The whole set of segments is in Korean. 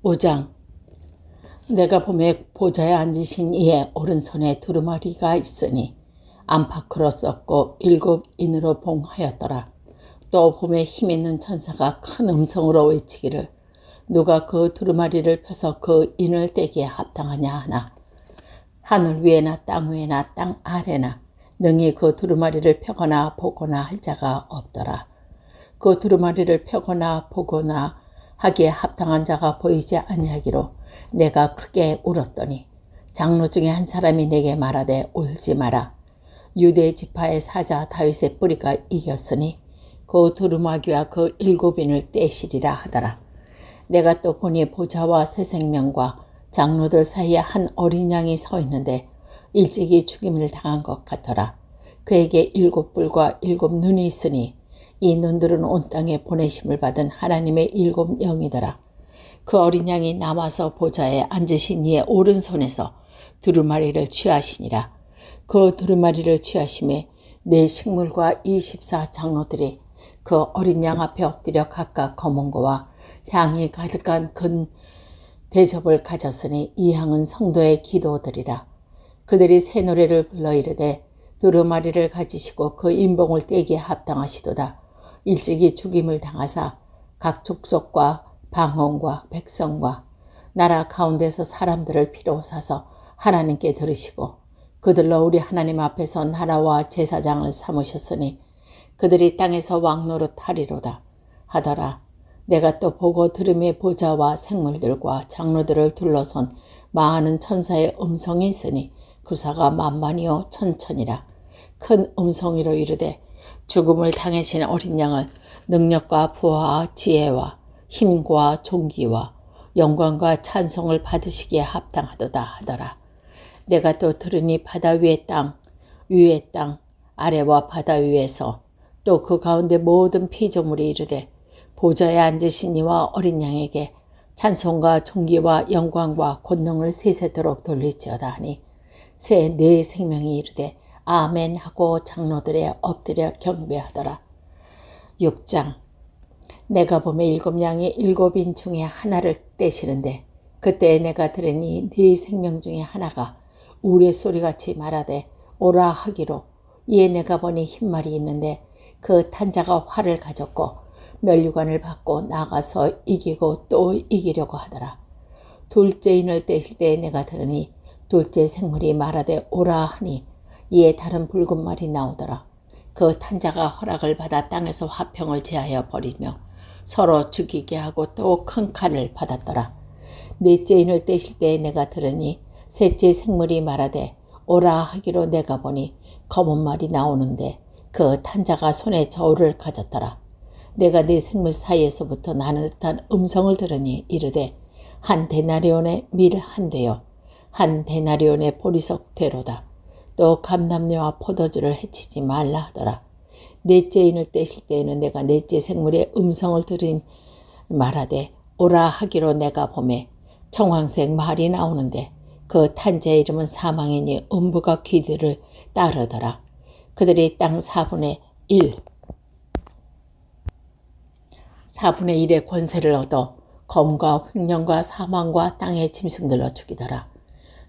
5장. 내가 봄에 보좌에 앉으신 이의 오른손에 두루마리가 있으니 안팎으로 썼고 7인으로 봉하였더라. 또 봄에 힘있는 천사가 큰 음성으로 외치기를 누가 그 두루마리를 펴서 그 인을 떼기에 합당하냐 하나. 하늘 위에나 땅 위에나 땅 아래나 능히 그 두루마리를 펴거나 보거나 할 자가 없더라. 그 두루마리를 펴거나 보거나 하기에 합당한 자가 보이지 아니하기로 내가 크게 울었더니 장로 중에 한 사람이 내게 말하되 울지 마라. 유대 지파의 사자 다윗의 뿌리가 이겼으니 그 두루마기와 그 7인을 떼시리라 하더라. 내가 또 보니 보좌와 새 생명과 장로들 사이에 한 어린 양이 서 있는데 일찍이 죽임을 당한 것 같더라. 그에게 7뿔과 7눈이 있으니 이 눈들은 온 땅에 보내심을 받은 하나님의 7영이더라. 그 어린 양이 남아서 보좌에 앉으신 이의 오른손에서 두루마리를 취하시니라. 그 두루마리를 취하심에 네 식물과 24 장로들이 그 어린 양 앞에 엎드려 각각 검은 거와 향이 가득한 큰 대접을 가졌으니 이 향은 성도의 기도들이라. 그들이 새 노래를 불러 이르되 두루마리를 가지시고 그 인봉을 떼기에 합당하시도다. 일찍이 죽임을 당하사 각 족속과 방언과 백성과 나라 가운데서 사람들을 피로 사서 하나님께 들으시고 그들로 우리 하나님 앞에서 나라와 제사장을 삼으셨으니 그들이 땅에서 왕노릇 하리로다 하더라. 내가 또 보고 들음의 보좌와 생물들과 장로들을 둘러선 많은 천사의 음성이 있으니 구사가 만만이요 천천이라. 큰 음성이로 이르되 죽음을 당하신 어린 양을 능력과 부와 지혜와 힘과 존귀와 영광과 찬송을 받으시기에 합당하도다 하더라. 내가 또 들으니 바다 위의 땅, 위의 땅, 아래와 바다 위에서 또 그 가운데 모든 피조물이 이르되 보좌에 앉으신 이와 어린 양에게 찬송과 존귀와 영광과 권능을 세세도록 돌릴지어다 하니 새 네 생명이 이르되 아멘 하고 장로들의 엎드려 경배하더라. 6장. 내가 보매 7양이 7인 중에 하나를 떼시는데 그때 내가 들으니 네 생명 중에 하나가 우레소리같이 말하되 오라 하기로 이에 내가 보니 흰말이 있는데 그 탄자가 활을 가졌고 면류관을 받고 나가서 이기고 또 이기려고 하더라. 둘째 인을 떼실 때에 내가 들으니 둘째 생물이 말하되 오라 하니 이에 다른 붉은 말이 나오더라. 그 탄자가 허락을 받아 땅에서 화평을 제하여 버리며 서로 죽이게 하고 또 큰 칼을 받았더라. 넷째 인을 떼실 때에 내가 들으니 셋째 생물이 말하되 오라 하기로 내가 보니 검은 말이 나오는데 그 탄자가 손에 저울을 가졌더라. 내가 네 생물 사이에서부터 나는 듯한 음성을 들으니 이르되 한 데나리온의 밀 한 대요 한 데나리온의 보리석 되로다. 또 감람류와 포도주를 해치지 말라 하더라. 넷째 인을 떼실 때에는 내가 넷째 생물의 음성을 들은 말하되 오라 하기로 내가 보매 청황색 말이 나오는데 그 탄자의 이름은 사망이니 음부가 귀들을 따르더라. 그들이 땅 4분의 1의 권세를 얻어 검과 횡령과 사망과 땅의 짐승들로 죽이더라.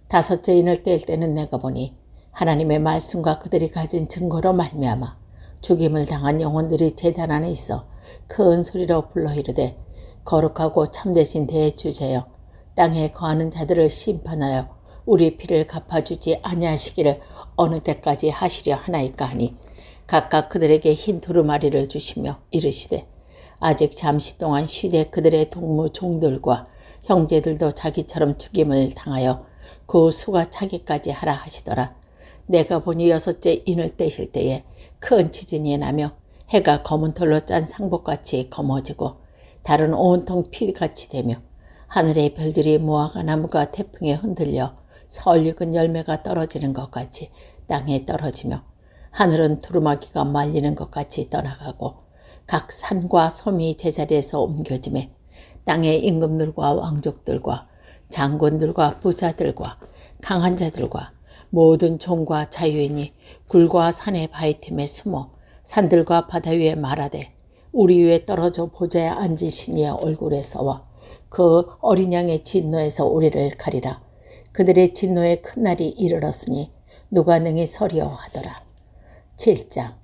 다섯째 인을 뗄 때는 내가 보니 하나님의 말씀과 그들이 가진 증거로 말미암아 죽임을 당한 영혼들이 제단 안에 있어 큰 소리로 불러 이르되 거룩하고 참되신 대주제여 땅에 거하는 자들을 심판하여 우리 피를 갚아주지 아니하시기를 어느 때까지 하시려 하나이까 하니 각각 그들에게 흰 두루마리를 주시며 이르시되 아직 잠시 동안 쉬되 그들의 동무 종들과 형제들도 자기처럼 죽임을 당하여 그 수가 차기까지 하라 하시더라. 내가 보니 여섯째 인을 떼실 때에 큰 지진이 나며 해가 검은 털로 짠 상복같이 검어지고 달은 온통 피같이 되며 하늘의 별들이 무화과 나무가 태풍에 흔들려 설익은 열매가 떨어지는 것 같이 땅에 떨어지며 하늘은 두루마기가 말리는 것 같이 떠나가고 각 산과 섬이 제자리에서 옮겨지매 땅의 임금들과 왕족들과 장군들과 부자들과 강한 자들과 모든 종과 자유인이 굴과 산의 바위틈에 숨어 산들과 바다 위에 말하되 우리 위에 떨어져 보좌에 앉으신 이의 얼굴에 서와 그 어린 양의 진노에서 우리를 가리라. 그들의 진노의 큰 날이 이르렀으니 누가 능히 서리오 하더라. 7장.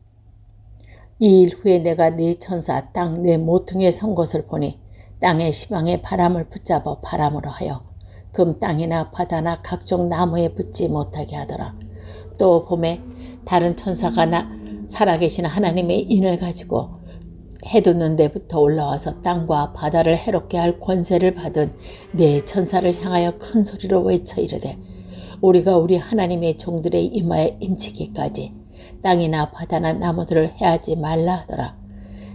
이 일 후에 내가 네 천사 땅 네 모퉁이에 선 것을 보니 땅의 시방에 바람을 붙잡아 바람으로 하여 금 땅이나 바다나 각종 나무에 붙지 못하게 하더라. 또 봄에 다른 천사가 살아계신 하나님의 인을 가지고 해돋는 데부터 올라와서 땅과 바다를 해롭게 할 권세를 받은 네 천사를 향하여 큰 소리로 외쳐 이르되 우리가 우리 하나님의 종들의 이마에 인치기까지 땅이나 바다나 나무들을 해하지 말라 하더라.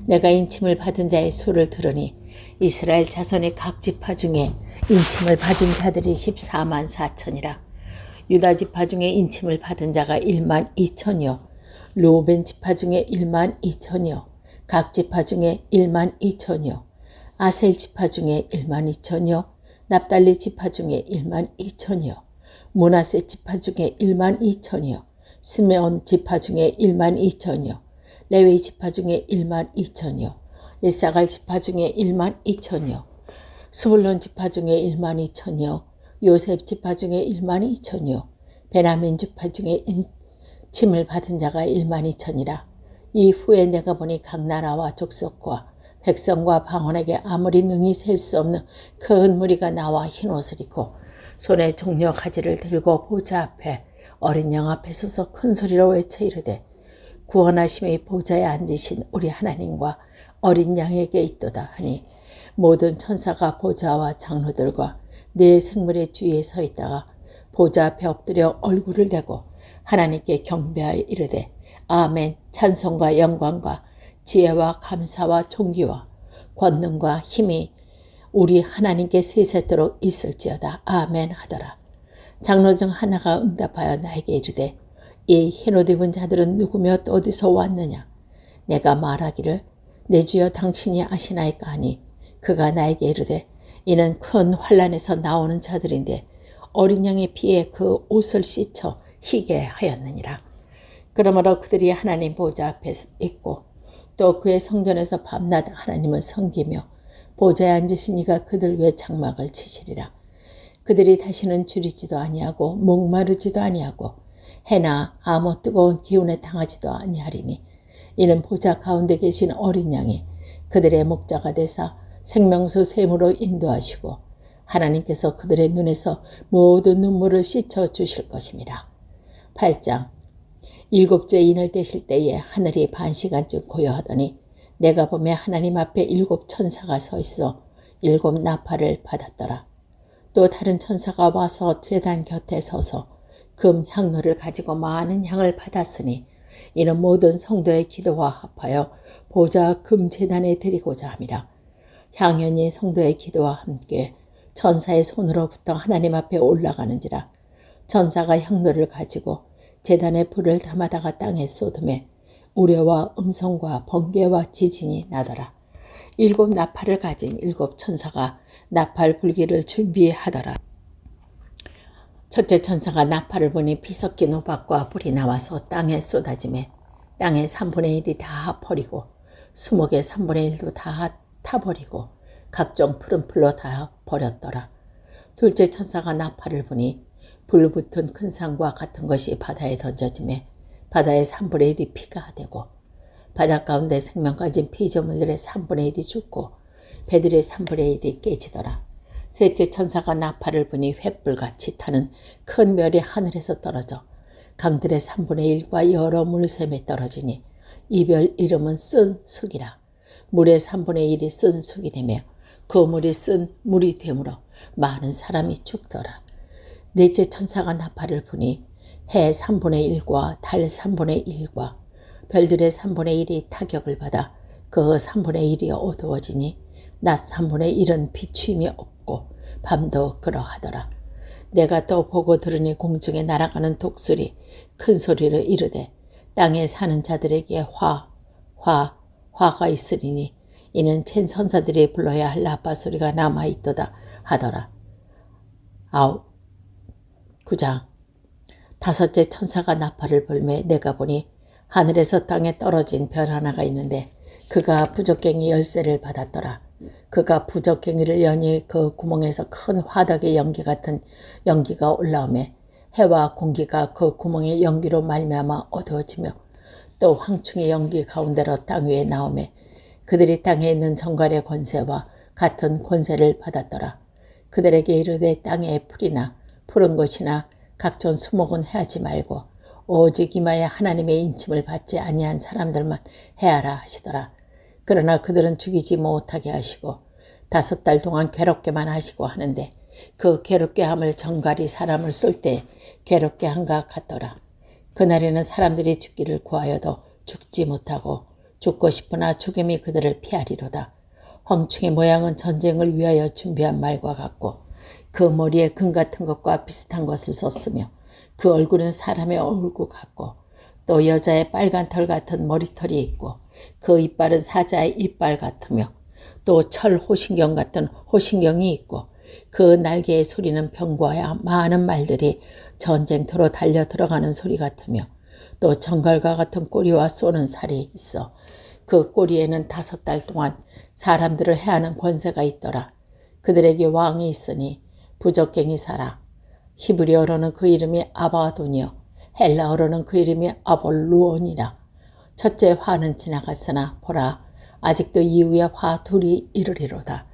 내가 인침을 받은 자의 수를 들으니 이스라엘 자손의 각 지파 중에 인침을 받은 자들이 14만 4천이라. 유다 지파 중에 인침을 받은 자가 1만 2천이요 르우벤 지파 중에 1만 2천이요 각 지파 중에 1만 2천이요 아셀 지파 중에 1만 2천이요 납달리 지파 중에 1만 2천이요 므낫세 지파 중에 1만 2천이요 스메온 지파 중에 1만 2천이요 레위 지파 중에 1만 2천이요 이사갈 지파 중에 1만 2천이요 스불론 지파 중에 1만 2천이요 요셉 지파 중에 1만 2천이요 베냐민 지파 중에 인침을 받은 자가 1만 2천이라. 이후에 내가 보니 각 나라와 족속과 백성과 방언에게 아무리 능히 셀 수 없는 큰 무리가 나와 흰옷을 입고 손에 종려 가지를 들고 보좌 앞에 어린 양 앞에 서서 큰 소리로 외쳐 이르되 구원하심의 보좌에 앉으신 우리 하나님과 어린 양에게 있도다 하니 모든 천사가 보좌와 장로들과 네 생물의 주위에 서 있다가 보좌 앞에 엎드려 얼굴을 대고 하나님께 경배하여 이르되 아멘. 찬송과 영광과 지혜와 감사와 존귀와 권능과 힘이 우리 하나님께 세세토록 있을지어다. 아멘 하더라. 장로 중 하나가 응답하여 나에게 이르되 이 흰옷 입은 자들은 누구며 또 어디서 왔느냐. 내가 말하기를 내 주여 당신이 아시나이까 하니 그가 나에게 이르되 이는 큰 환란에서 나오는 자들인데 어린 양의 피에 그 옷을 씻어 희게 하였느니라. 그러므로 그들이 하나님 보좌 앞에 있고 또 그의 성전에서 밤낮 하나님을 섬기며 보좌에 앉으신 이가 그들 위에 장막을 치시리라. 그들이 다시는 줄이지도 아니하고 목마르지도 아니하고 해나 아무 뜨거운 기운에 당하지도 아니하리니 이는 보좌 가운데 계신 어린 양이 그들의 목자가 되사 생명수 샘으로 인도하시고 하나님께서 그들의 눈에서 모든 눈물을 씻어 주실 것입니다. 8장. 일곱째 인을 떼실 때에 하늘이 반시간쯤 고요하더니 내가 보매 하나님 앞에 7 천사가 서 있어 7 나팔을 받았더라. 또 다른 천사가 와서 제단 곁에 서서 금 향로를 가지고 많은 향을 받았으니 이는 모든 성도의 기도와 합하여 보좌 금 제단에 드리고자 함이라. 향연이 성도의 기도와 함께 천사의 손으로부터 하나님 앞에 올라가는지라. 천사가 향로를 가지고 제단에 불을 담아다가 땅에 쏟음에 우레와 음성과 번개와 지진이 나더라. 7 나팔을 가진 7 천사가 나팔 불기를 준비하더라. 첫째 천사가 나팔을 보니 피 섞인 우박과 불이 나와서 땅에 쏟아지매 땅의 3분의 1이 다 버리고 수목의 3분의 1도 다 타버리고 각종 푸른 풀로 다 버렸더라. 둘째 천사가 나팔을 보니 불 붙은 큰 산과 같은 것이 바다에 던져지매 바다의 3분의 1이 피가 되고 바다 가운데 생명 가진 피조물들의 3분의 1이 죽고 배들의 3분의 1이 깨지더라. 셋째 천사가 나팔을 부니 횃불같이 타는 큰 별이 하늘에서 떨어져 강들의 3분의 1과 여러 물샘에 떨어지니 이 별 이름은 쓴 쑥이라. 물의 3분의 1이 쓴 쑥이 되며 그 물이 쓴 물이 되므로 많은 사람이 죽더라. 넷째 천사가 나팔을 부니 해 3분의 1과 달 3분의 1과 별들의 3분의 1이 타격을 받아 그 3분의 1이 어두워지니 낮 3분의 1은 비추임이 없고 밤도 그러하더라. 내가 또 보고 들으니 공중에 날아가는 독수리 큰 소리로 이르되 땅에 사는 자들에게 화가 있으리니 이는 챈 선사들이 불러야 할 나팔 소리가 남아있도다 하더라. 9장. 다섯째 천사가 나팔을 불매 내가 보니 하늘에서 땅에 떨어진 별 하나가 있는데 그가 부적갱이 열쇠를 받았더라. 그가 부적갱이를 여니 그 구멍에서 큰 화덕의 연기 같은 연기가 올라오매 해와 공기가 그 구멍의 연기로 말미암아 어두워지며 또 황충의 연기 가운데로 땅 위에 나오매 그들이 땅에 있는 정갈의 권세와 같은 권세를 받았더라. 그들에게 이르되 땅의 풀이나 푸른 것이나 각종 수목은 해하지 말고 오직 이마에 하나님의 인침을 받지 아니한 사람들만 해하라 하시더라. 그러나 그들은 죽이지 못하게 하시고 5달 동안 괴롭게만 하시고 하는데 그 괴롭게 함을 정갈이 사람을 쏠 때 괴롭게 한가 같더라. 그날에는 사람들이 죽기를 구하여도 죽지 못하고 죽고 싶으나 죽음이 그들을 피하리로다. 황충의 모양은 전쟁을 위하여 준비한 말과 같고 그 머리에 금 같은 것과 비슷한 것을 썼으며 그 얼굴은 사람의 얼굴 같고 또 여자의 빨간 털 같은 머리털이 있고 그 이빨은 사자의 이빨 같으며 또 철 호신경 같은 호신경이 있고 그 날개의 소리는 병과야 많은 말들이 전쟁터로 달려 들어가는 소리 같으며 또 정갈과 같은 꼬리와 쏘는 살이 있어 그 꼬리에는 5달 동안 사람들을 해하는 권세가 있더라. 그들에게 왕이 있으니 부적갱이 사라. 히브리어로는 그 이름이 아바돈이요 헬라어로는 그 이름이 아볼루온이라. 첫째 화는 지나갔으나 보라 아직도 이후에 화 둘이 이르리로다.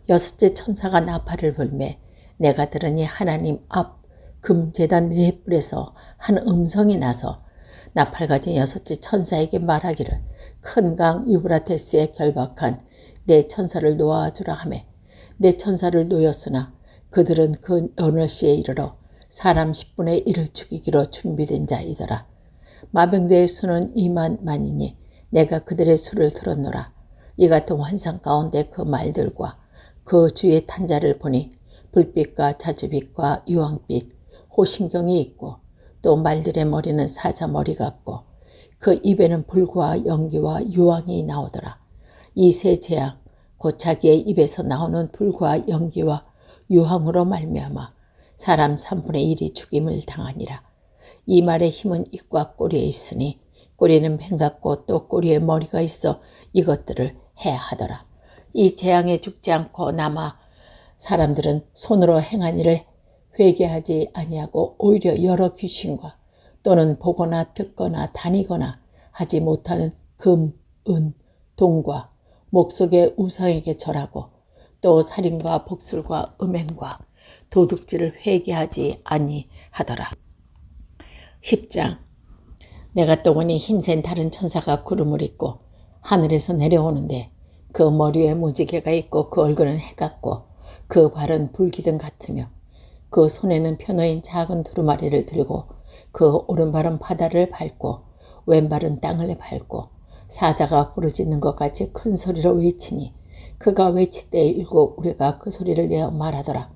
6째 천사가 나팔을 불매 내가 들으니 하나님 앞 금제단 4뿔에서 한 음성이 나서 나팔 가진 6째 천사에게 말하기를 큰 강 유브라테스에 결박한 내 천사를 놓아주라 하매 내 천사를 놓였으나 그들은 그 어느 시에 이르러 사람 10분의 1을 죽이기로 준비된 자이더라. 마병대의 수는 2만만이니 내가 그들의 수를 들었노라. 이 같은 환상 가운데 그 말들과 그 주의 탄 자를 보니 불빛과 자주빛과 유황빛 호신경이 있고 또 말들의 머리는 사자 머리 같고 그 입에는 불과 연기와 유황이 나오더라. 이 세 재앙 곧 자기의 입에서 나오는 불과 연기와 유황으로 말미암아 사람 3분의 1이 죽임을 당하니라. 이 말의 힘은 입과 꼬리에 있으니 꼬리는 뱀 같고 또 꼬리에 머리가 있어 이것들을 해야 하더라. 이 재앙에 죽지 않고 남아 사람들은 손으로 행한 일을 회개하지 아니하고 오히려 여러 귀신과 또는 보거나 듣거나 다니거나 하지 못하는 금, 은, 동과 목속의 우상에게 절하고 또 살인과 복술과 음행과 도둑질을 회개하지 아니하더라. 10장 내가 또 보니 힘센 다른 천사가 구름을 입고 하늘에서 내려오는데 그 머리에 무지개가 있고 그 얼굴은 해 같고 그 발은 불기둥 같으며 그 손에는 펴놓인 작은 두루마리를 들고 그 오른발은 바다를 밟고 왼발은 땅을 밟고 사자가 부르짖는 것 같이 큰 소리로 외치니 그가 외칠 때에 7 우레가 그 소리를 내어 말하더라.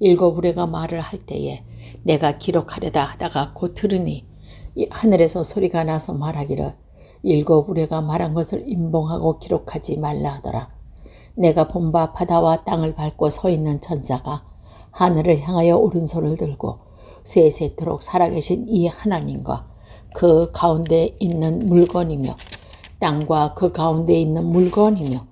7 우레가 말을 할 때에 내가 기록하려다 하다가 곧 들으니 하늘에서 소리가 나서 말하기를 7 우레가 말한 것을 임봉하고 기록하지 말라 하더라. 내가 본 바 바다와 땅을 밟고 서 있는 천사가 하늘을 향하여 오른손을 들고 세세토록 살아계신 이 하나님과 그 가운데 있는 물건이며 땅과 그 가운데 있는 물건이며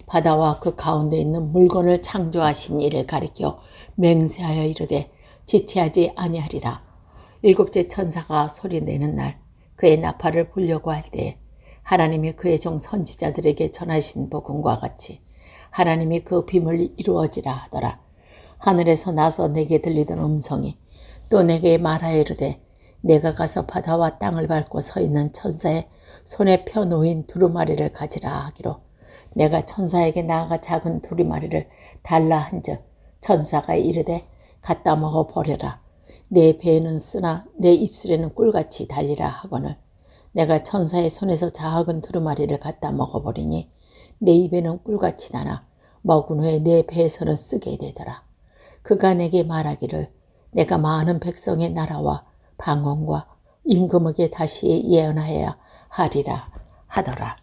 바다와 그 가운데 있는 물건을 창조하신 이를 가리켜 맹세하여 이르되 지체하지 아니하리라. 7째 천사가 소리내는 날 그의 나팔을 불려고 할 때에 하나님이 그의 종 선지자들에게 전하신 복음과 같이 하나님이 그 빔을 이루어지라 하더라. 하늘에서 나서 내게 들리던 음성이 또 내게 말하여 이르되 내가 가서 바다와 땅을 밟고 서 있는 천사의 손에 펴놓인 두루마리를 가지라 하기로 내가 천사에게 나아가 작은 두루마리를 달라 한즉 천사가 이르되 갖다 먹어 버려라. 내 배에는 쓰나 내 입술에는 꿀같이 달리라 하거늘 내가 천사의 손에서 작은 두루마리를 갖다 먹어버리니 내 입에는 꿀같이 나나 먹은 후에 내 배에서는 쓰게 되더라. 그가 내게 말하기를 내가 많은 백성의 나라와 방언과 임금에게 다시 예언하여야 하리라 하더라.